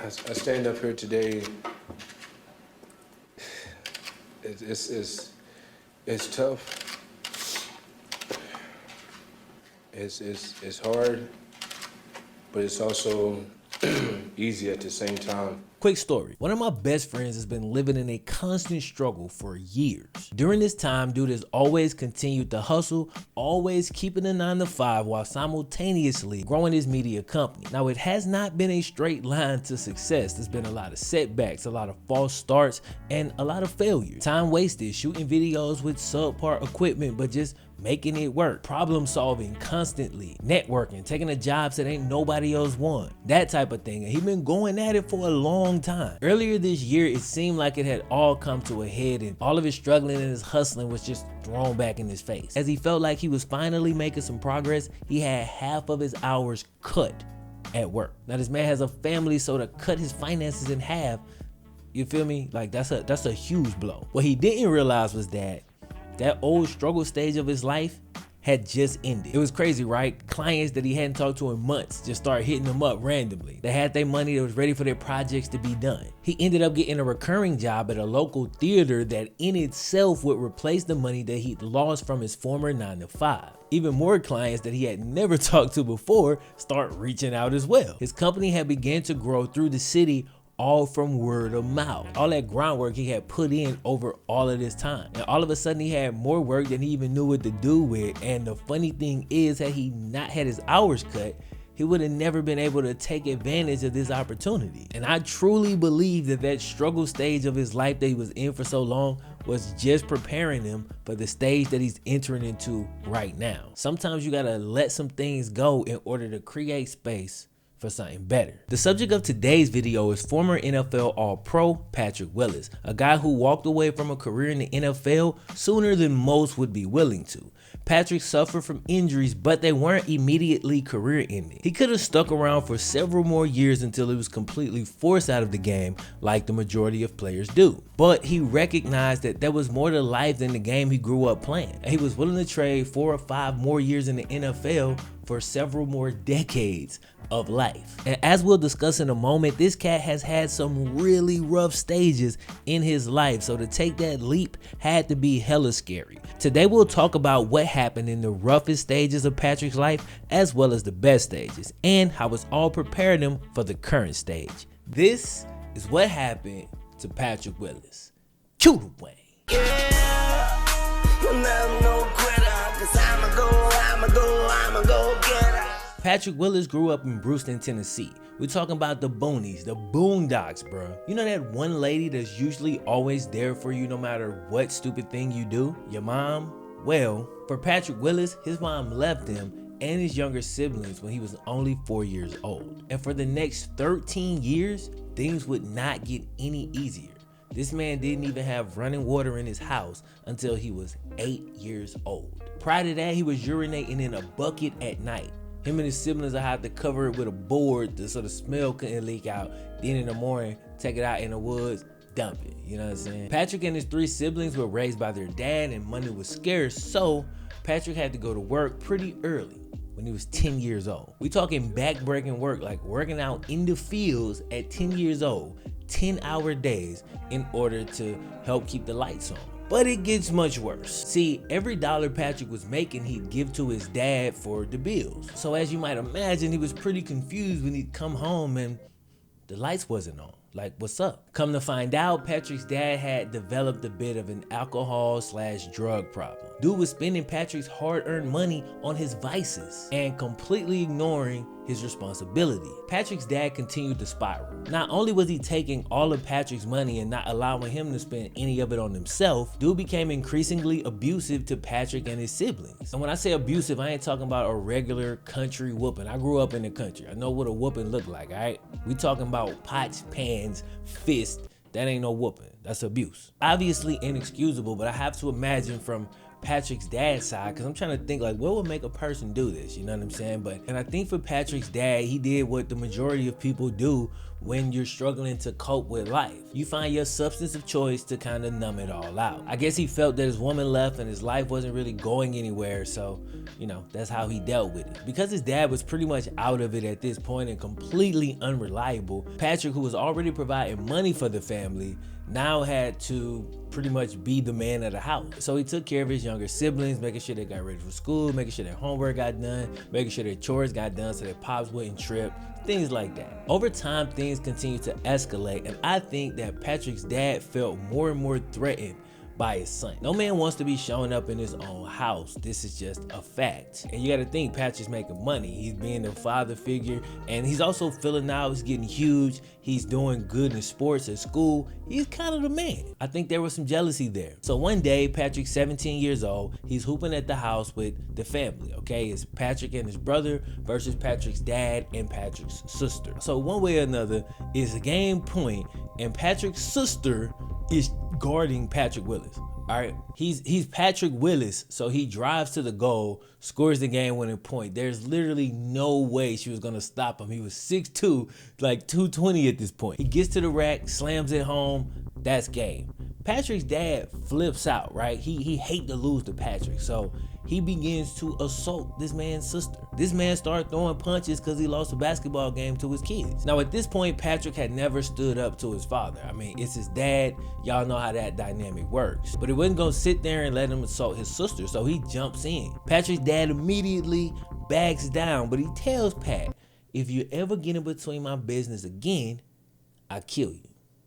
I stand up here today. It's tough. It's hard, but it's also easy at the same time. Quick story. One of my best friends has been living in a constant struggle for years. During this time, dude has always continued to hustle, always keeping a 9-to-5 while simultaneously growing his media company. Now, it has not been a straight line to success. There's been a lot of setbacks, a lot of false starts, and a lot of failure. Time wasted shooting videos with subpar equipment, but just making it work, problem solving constantly, networking, taking a job that ain't nobody else want, that type of thing. And he been going at it for a long time. Earlier this year, it seemed like it had all come to a head and all of his struggling and his hustling was just thrown back in his face. As he felt like he was finally making some progress, he had half of his hours cut at work. Now this man has a family, so to cut his finances in half, you feel me? Like that's a huge blow. What he didn't realize was that old struggle stage of his life had just ended. It was crazy, right? Clients that he hadn't talked to in months just started hitting him up randomly. They had their money, that was ready for their projects to be done. He ended up getting a recurring job at a local theater that in itself would replace the money that he'd lost from his former 9-to-5. Even more clients that he had never talked to before start reaching out as well. His company had begun to grow through the city, all from word of mouth. All that groundwork he had put in over all of this time. And all of a sudden he had more work than he even knew what to do with. And the funny thing is, had he not had his hours cut, he would have never been able to take advantage of this opportunity. And I truly believe that struggle stage of his life that he was in for so long was just preparing him for the stage that he's entering into right now. Sometimes you gotta let some things go in order to create space for something better. The subject of today's video is former NFL All-Pro Patrick Willis, a guy who walked away from a career in the NFL sooner than most would be willing to. Patrick suffered from injuries, but they weren't immediately career-ending. He could have stuck around for several more years until he was completely forced out of the game, like the majority of players do. But he recognized that there was more to life than the game he grew up playing, and he was willing to trade 4 or 5 more years in the NFL for several more decades of life. And as we'll discuss in a moment, this cat has had some really rough stages in his life, so to take that leap had to be hella scary. Today we'll talk about what happened in the roughest stages of Patrick's life, as well as the best stages, and how it's all prepared him for the current stage. This is what happened to Patrick Willis. Cue the way. Patrick Willis grew up in Brewston, Tennessee. We're talking about the boonies, the boondocks, bro. You know that one lady that's usually always there for you no matter what stupid thing you do? Your mom? Well, for Patrick Willis, his mom left him and his younger siblings when he was only 4 years old. And for the next 13 years, things would not get any easier. This man didn't even have running water in his house until he was 8 years old. Prior to that, he was urinating in a bucket at night. Him and his siblings would have to cover it with a board so the smell couldn't leak out. Then in the morning, take it out in the woods, dump it. You know what I'm saying? Patrick and his 3 siblings were raised by their dad and money was scarce, so Patrick had to go to work pretty early when he was 10 years old. We talking back-breaking work, like working out in the fields at 10 years old, 10-hour days in order to help keep the lights on. But it gets much worse. See, every dollar Patrick was making, he'd give to his dad for the bills. So as you might imagine, he was pretty confused when he'd come home and the lights wasn't on. Like, what's up? Come to find out, Patrick's dad had developed a bit of an alcohol/drug problem. Dude was spending Patrick's hard-earned money on his vices and completely ignoring his responsibility. Patrick's dad continued to spiral. Not only was he taking all of Patrick's money and not allowing him to spend any of it on himself, dude became increasingly abusive to Patrick and his siblings. And when I say abusive, I ain't talking about a regular country whooping. I grew up in the country. I know what a whooping look like, all right? We talking about pots, pans, fist. That ain't no whooping. That's abuse. Obviously inexcusable, but I have to imagine from Patrick's dad's side, because I'm trying to think like what would make a person do this, you know what I'm saying? And I think for Patrick's dad, he did what the majority of people do when you're struggling to cope with life. You find your substance of choice to kind of numb it all out. I guess he felt that his woman left and his life wasn't really going anywhere, so, you know, that's how he dealt with it. Because his dad was pretty much out of it at this point and completely unreliable, Patrick, who was already providing money for the family, now had to pretty much be the man of the house. So he took care of his younger siblings, making sure they got ready for school, making sure their homework got done, making sure their chores got done so their pops wouldn't trip, things like that. Over time, things continued to escalate, and I think that Patrick's dad felt more and more threatened by his son. No man wants to be showing up in his own house. This is just a fact. And you got to think, Patrick's making money. He's being the father figure, and he's also filling out. He's getting huge. He's doing good in sports at school. He's kind of the man. I think there was some jealousy there. So one day, Patrick's 17 years old. He's hooping at the house with the family, okay? It's Patrick and his brother versus Patrick's dad and Patrick's sister. So one way or another, it's a game point, and Patrick's sister is guarding Patrick Willis. All right, he's Patrick Willis, so he drives to the goal, scores the game-winning point. There's literally no way she was gonna stop him. He was 6'2", like 220 at this point. He gets to the rack, slams it home. That's game. Patrick's dad flips out, right? He hate to lose to Patrick, so he begins to assault this man's sister. This man started throwing punches because he lost a basketball game to his kids. Now at this point, Patrick had never stood up to his father. I mean, it's his dad. Y'all know how that dynamic works. But he wasn't gonna sit there and let him assault his sister, so he jumps in. Patrick's dad immediately backs down, but he tells Pat, if you ever get in between my business again, I'll kill you.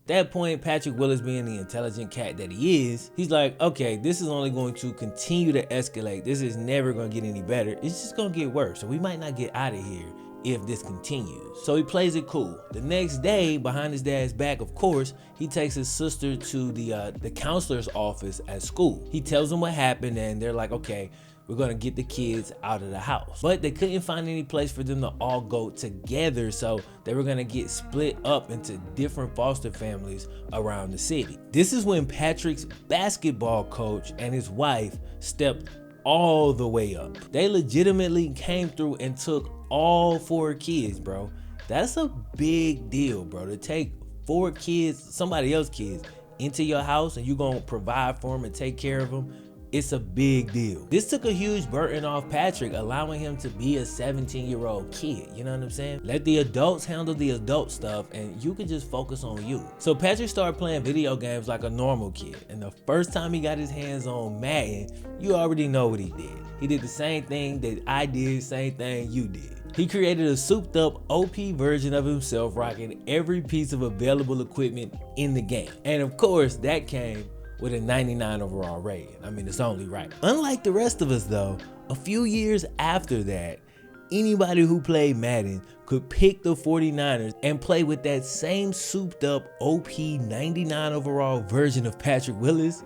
At that point, Patrick Willis, being the intelligent cat that he is, he's like, okay, this is only going to continue to escalate. This is never going to get any better. It's just going to get worse. So we might not get out of here if this continues. So he plays it cool. The next day, behind his dad's back, of course, he takes his sister to the counselor's office at school. He tells them what happened, and they're like, okay, we're gonna get the kids out of the house. But they couldn't find any place for them to all go together, so they were gonna get split up into different foster families around the city. This is when Patrick's basketball coach and his wife stepped all the way up. They legitimately came through and took all 4 kids, bro. That's a big deal, bro, to take 4 kids, somebody else's kids, into your house and you gonna provide for them and take care of them. It's a big deal. This took a huge burden off Patrick, allowing him to be a 17-year-old kid. You know what I'm saying? Let the adults handle the adult stuff and you can just focus on you. So Patrick started playing video games like a normal kid. And the first time he got his hands on Madden, you already know what he did. He did the same thing that I did, same thing you did. He created a souped up OP version of himself, rocking every piece of available equipment in the game. And of course, that came with a 99 overall rating. I mean, it's only right. Unlike the rest of us though, a few years after that, anybody who played Madden could pick the 49ers and play with that same souped up OP 99 overall version of Patrick Willis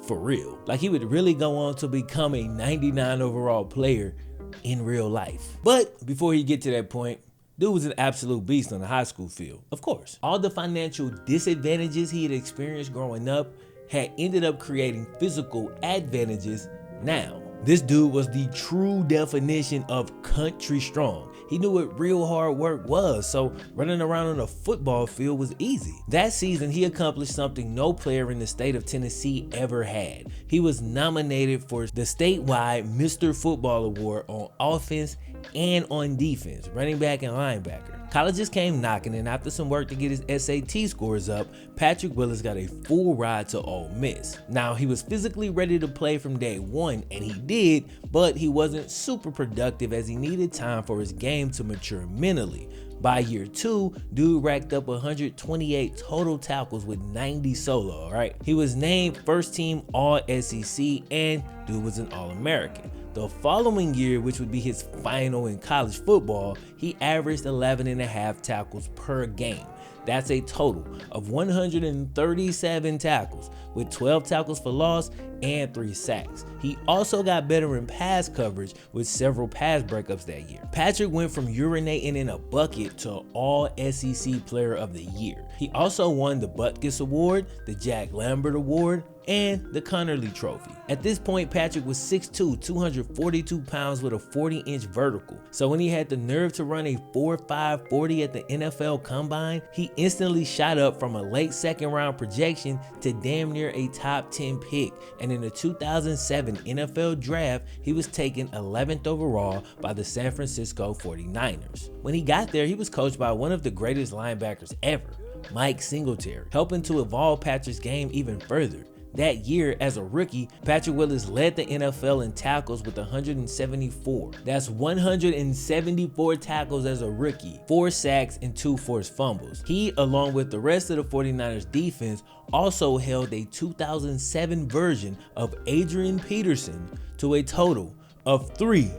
for real. Like he would really go on to become a 99 overall player in real life. But before he get to that point, dude was an absolute beast on the high school field. Of course, all the financial disadvantages he had experienced growing up had ended up creating physical advantages now. This dude was the true definition of country strong. He knew what real hard work was, so running around on a football field was easy. That season, he accomplished something no player in the state of Tennessee ever had. He was nominated for the statewide Mr. Football Award on offense and on defense, running back and linebacker. Colleges came knocking, and after some work to get his SAT scores up, Patrick Willis got a full ride to Ole Miss. Now, he was physically ready to play from day one, and he did, but he wasn't super productive as he needed time for his game to mature mentally. By year 2, dude racked up 128 total tackles with 90 solo, all right? He was named first team All-SEC, and dude was an All-American. The following year, which would be his final in college football, he averaged 11.5 tackles per game. That's a total of 137 tackles, with 12 tackles for loss and 3 sacks. He also got better in pass coverage with several pass breakups that year. Patrick went from urinating in a bucket to All-SEC Player of the Year. He also won the Butkus Award, the Jack Lambert Award, and the Connerly Trophy. At this point, Patrick was 6'2", 242 pounds with a 40-inch vertical. So when he had the nerve to run a 4.5 40 at the NFL Combine, he instantly shot up from a late second round projection to damn near a top 10 pick. And in the 2007 NFL Draft, he was taken 11th overall by the San Francisco 49ers. When he got there, he was coached by one of the greatest linebackers ever, Mike Singletary, helping to evolve Patrick's game even further. That year, as a rookie, Patrick Willis led the NFL in tackles with 174. That's 174 tackles as a rookie, 4 sacks and 2 forced fumbles. He, along with the rest of the 49ers defense, also held a 2007 version of Adrian Peterson to a total of 3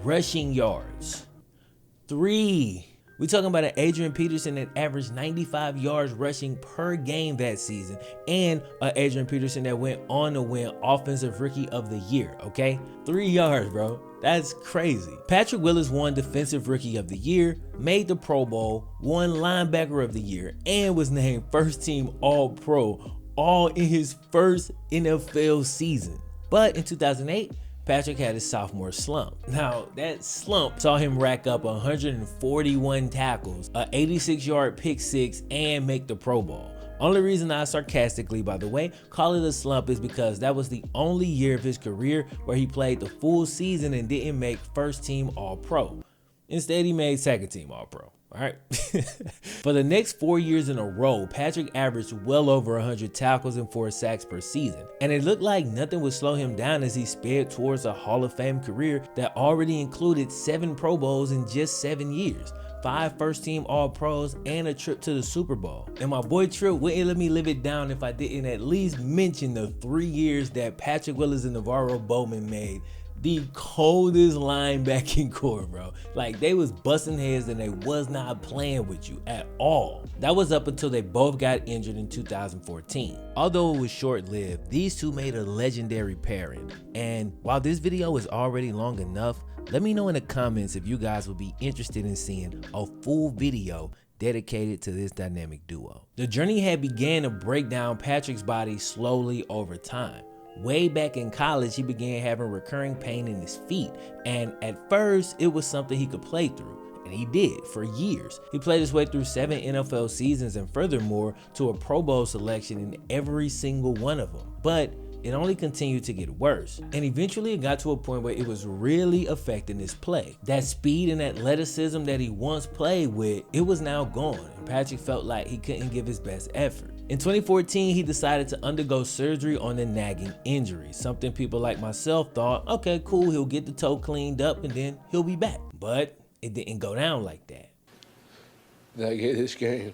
rushing yards. 3. We're talking about an Adrian Peterson that averaged 95 yards rushing per game that season, and an Adrian Peterson that went on to win Offensive Rookie of the Year, okay? 3 yards, bro. That's crazy. Patrick Willis won Defensive Rookie of the Year, made the Pro Bowl, won Linebacker of the Year, and was named First Team All-Pro, all in his first NFL season. But in 2008, Patrick had his sophomore slump. Now, that slump saw him rack up 141 tackles, a 86-yard pick six, and make the Pro Bowl. Only reason I sarcastically, by the way, call it a slump is because that was the only year of his career where he played the full season and didn't make first team All-Pro. Instead, he made second team All-Pro. All right. For the next 4 years in a row, Patrick averaged well over 100 tackles and 4 sacks per season. And it looked like nothing would slow him down as he sped towards a Hall of Fame career that already included 7 Pro Bowls in just 7 years, 5 first-team All-Pros, and a trip to the Super Bowl. And my boy Tripp wouldn't let me live it down if I didn't at least mention the 3 years that Patrick Willis and Navarro Bowman made the coldest linebacking core, bro. Like, they was busting heads and they was not playing with you at all. That was up until they both got injured in 2014. Although it was short-lived, these two made a legendary pairing. And while this video is already long enough, let me know in the comments if you guys would be interested in seeing a full video dedicated to this dynamic duo. The journey had began to break down Patrick's body slowly over time. Way back in college, he began having recurring pain in his feet, and at first, it was something he could play through, and he did for years. He played his way through 7 NFL seasons and furthermore to a Pro Bowl selection in every single one of them. But it only continued to get worse, and eventually it got to a point where it was really affecting his play. That speed and athleticism that he once played with, it was now gone, and Patrick felt like he couldn't give his best effort. In 2014, he decided to undergo surgery on a nagging injury, something people like myself thought, okay, cool, he'll get the toe cleaned up and then he'll be back. But it didn't go down like that. That get this game,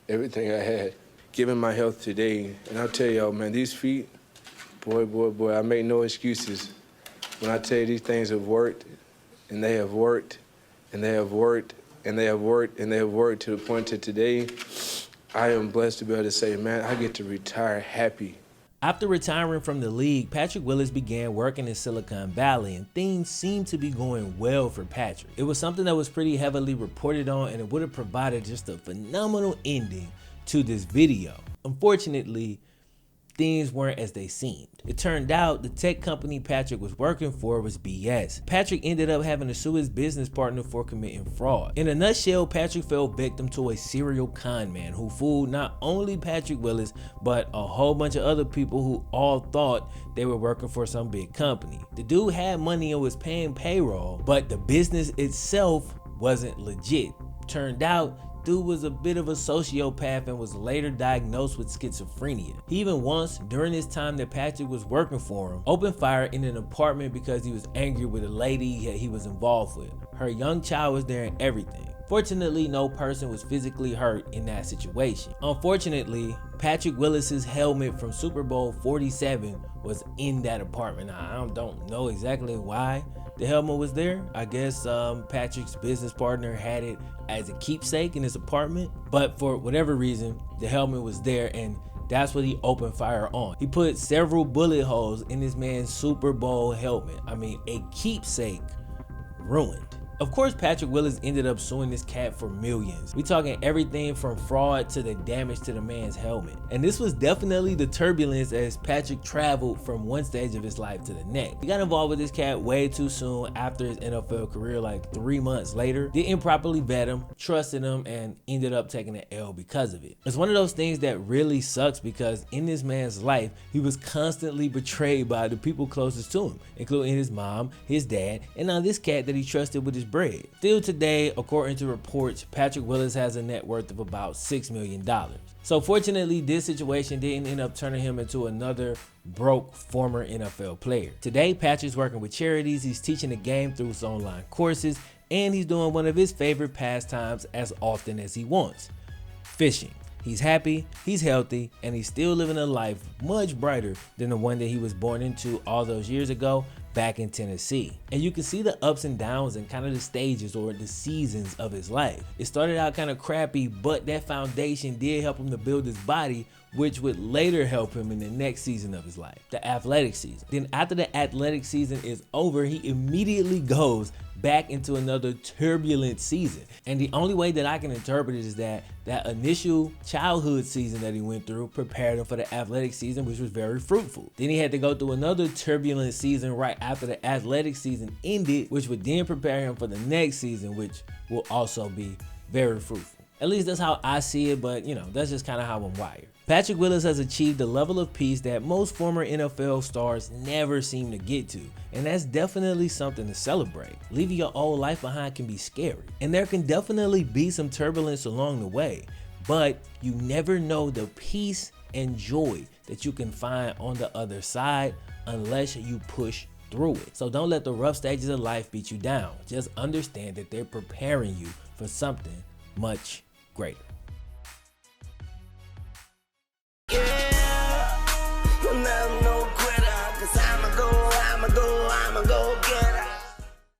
everything I had, given my health today, and I'll tell y'all, man, these feet, boy, I make no excuses. When I tell you these things have worked, and they have worked, and they have worked, and they have worked, and they have worked to the point to today, I am blessed to be able to say, man, I get to retire happy. After retiring from the league, Patrick Willis began working in Silicon Valley, and things seemed to be going well for Patrick. It was something that was pretty heavily reported on, and it would have provided just a phenomenal ending to this video. Unfortunately, things weren't as they seemed. It turned out the tech company Patrick was working for was BS. Patrick ended up having to sue his business partner for committing fraud. In a nutshell, Patrick fell victim to a serial con man who fooled not only Patrick Willis, but a whole bunch of other people who all thought they were working for some big company. The dude had money and was paying payroll, but the business itself wasn't legit. Turned out, dude was a bit of a sociopath and was later diagnosed with schizophrenia. He even once, during this time that Patrick was working for him, opened fire in an apartment because he was angry with a lady he was involved with. Her young child was there and everything. Fortunately, no person was physically hurt in that situation. Unfortunately, Patrick Willis's helmet from Super Bowl 47 was in that apartment. Now, I don't know exactly why the helmet was there. I guess Patrick's business partner had it as a keepsake in his apartment, but for whatever reason, the helmet was there, and that's what he opened fire on. He put several bullet holes in this man's Super Bowl helmet. I mean, a keepsake ruined. Of course, Patrick Willis ended up suing this cat for millions. We talking everything from fraud to the damage to the man's helmet. And this was definitely the turbulence as Patrick traveled from one stage of his life to the next. He got involved with this cat way too soon after his NFL career, like 3 months later. Didn't properly vet him, trusted him, and ended up taking an L because of it. It's one of those things that really sucks because in this man's life, he was constantly betrayed by the people closest to him, including his mom, his dad, and now this cat that he trusted with his bread. Still today, according to reports, Patrick Willis has a net worth of about $6 million. So fortunately, this situation didn't end up turning him into another broke former NFL player. Today, Patrick's working with charities, he's teaching the game through his online courses, and he's doing one of his favorite pastimes as often as he wants: fishing. He's happy, he's healthy, and he's still living a life much brighter than the one that he was born into all those years ago back in Tennessee. And you can see the ups and downs and kind of the stages or the seasons of his life. It started out kind of crappy, but that foundation did help him to build his body, which would later help him in the next season of his life, the athletic season. Then after the athletic season is over, he immediately goes back into another turbulent season. And the only way that I can interpret it is that that initial childhood season that he went through prepared him for the athletic season, which was very fruitful. Then he had to go through another turbulent season right after the athletic season ended, which would then prepare him for the next season, which will also be very fruitful. At least that's how I see it, but you know, that's just kind of how I'm wired. Patrick Willis has achieved a level of peace that most former NFL stars never seem to get to, and that's definitely something to celebrate. Leaving your old life behind can be scary, and there can definitely be some turbulence along the way, but you never know the peace and joy that you can find on the other side unless you push through it. So don't let the rough stages of life beat you down. Just understand that they're preparing you for something much greater.